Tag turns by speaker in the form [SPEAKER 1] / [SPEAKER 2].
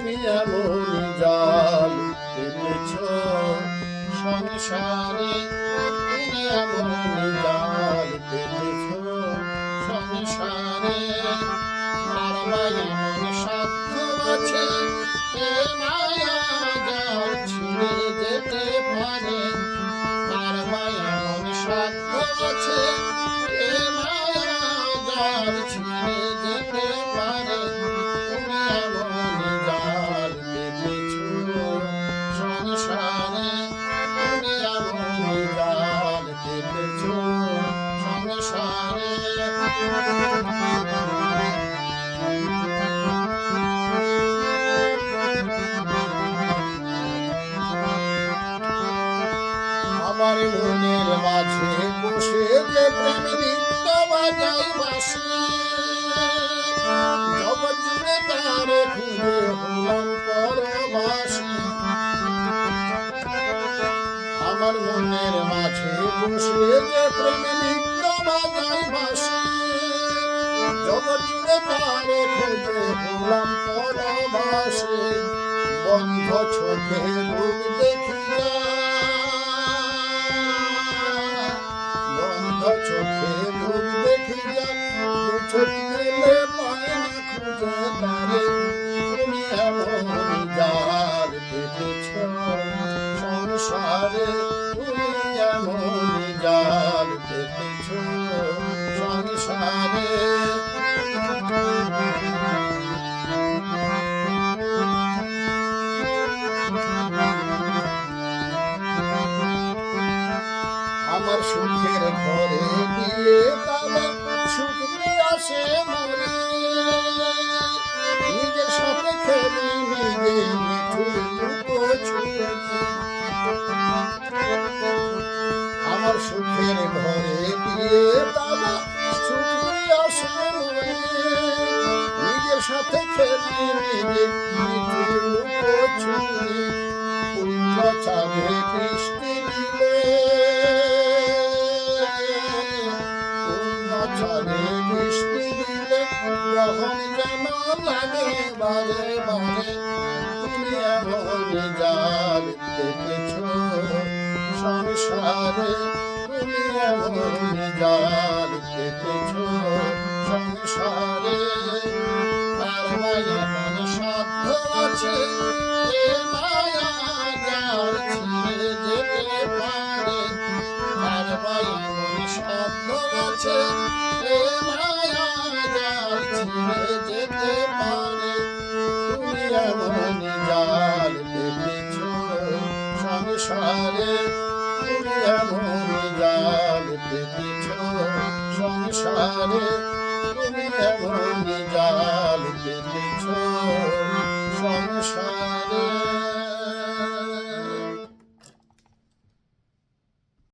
[SPEAKER 1] তুমি এমন জাল পেতেছ সংসারে, তুমি এমন জাল পেতেছ সংসারে। আর বা এমন সাধ্য আছে এ মায়া জাল ছিঁড়ে যেতে পারে। আর বা এমন সাধ্য আছে এ মায়া জাল ছিঁড়ে যেতে পারে। তুমি এমন জাল পেতেছ সংসারে, তুমি এমন জাল পেতেছ সংসারে। আমার মনের মাঝে বসে যে প্রেম নৃত্য বাজাই বাঁশি, জগৎ জুড়ে তার খুঁজে হলাম পরবাসী। আমার মনের মাঝে বসে যে প্রেম নৃত্য বাজাই বাঁশি, জগৎ জুড়ে তার খুঁজে হলাম পরবাসী। বন্ধ চোখে রূপ দেখি চোখে রূপ দেখি যা, দু চোখ মেলে পায় না খুঁজে তারে। তুমি এমন জাল পেতেছ সংসারে, তুমি এমন জাল পেতেছ সংসারে। আমার সুখের ঘরে দিয়ে তালা, সুখ আসে মরে। নিজের সাথে খেলি নিজে মিঠুর লুকোছুরি। আমার সুখের ঘরে দিয়ে তালা, সুখ আসে মরে। নিজের সাথে খেলি নিজে মিঠুর লুকোছুরি। পূর্ণ চাঁদে বৃষ্টি দিলে, চাঁদে বৃষ্টি দিলে গ্রহণ যেন লাগে বারে বারে। তুমি এমন জাল পেতেছ সংসারে, তুমি এমন জাল পেতেছ সংসারে। আর বা এমন সাধ্য আছে এ মায়া জাল ছিঁড়ে যেতে পারে। আর বা এমন সাধ্য আছে এ মায়া জাল ছিঁড়ে যেতে পারে। তুমি এমন জাল পেতেছ সংসারে, তুমি এমন জাল পেতেছ সংসারে, তুমি এমন জাল